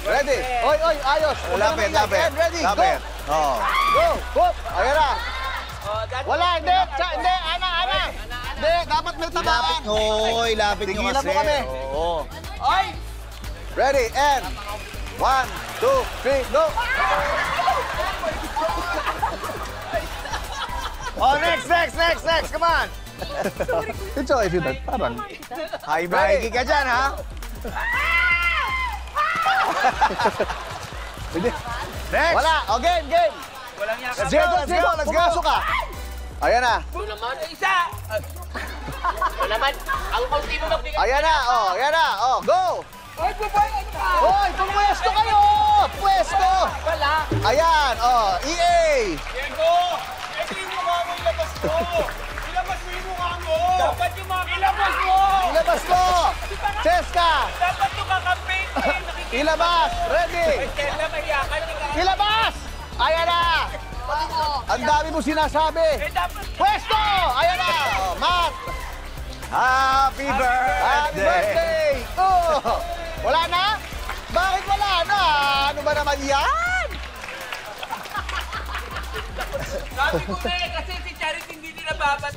Ready? Oy, oy, ayos. Lapit, lapit. Ready, go. Lapit. Oh. Go, whoop. Ayan na. Wala, hindi. Hindi, Ana. Hindi, dapat may tabaan. Lapit. Oy, lapit nyo Tigilan kasi. mo kami. Oo. Oy. Ready, and 1, 2, 3, go. Oh, next. Come on. It's okay if you don't. Parang. Hi, Mikey ka dyan, ha? Next. Wala. O, game. Walang yakap. Let's go. Pumasok ka. Ayan na. Ito naman, isa! Ito naman, ang ultimo magbigay. Ayan na. Go. Ay, babae, ano ka? Hoy, pumwesto kayo. Pwesto. Wala. Ayan, EA. Diego! Ito yung mukha mo, ilabas mo! Ilabas mo yung mukha mo! Dapat yung mga ilabas mo! Ilabas mo. Cheska. Dapat yung kakamping! Ilabas. Ready. Kaya mahiyakan ka. Ilabas. Ayan na. Ang dami mo sinasabi. Dapat... Pwesto. Ayan na. Matt. Happy birthday. Happy birthday. Wala na? Bakit wala na? Ano ba naman yan? Sabi ko na kasi si Charity hindi nila babat.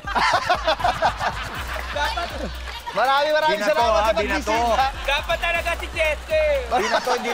Dapat... Maraming Binato, salamat sa binato. pagbisita. Dapat talaga si Jesse. Binato, hindi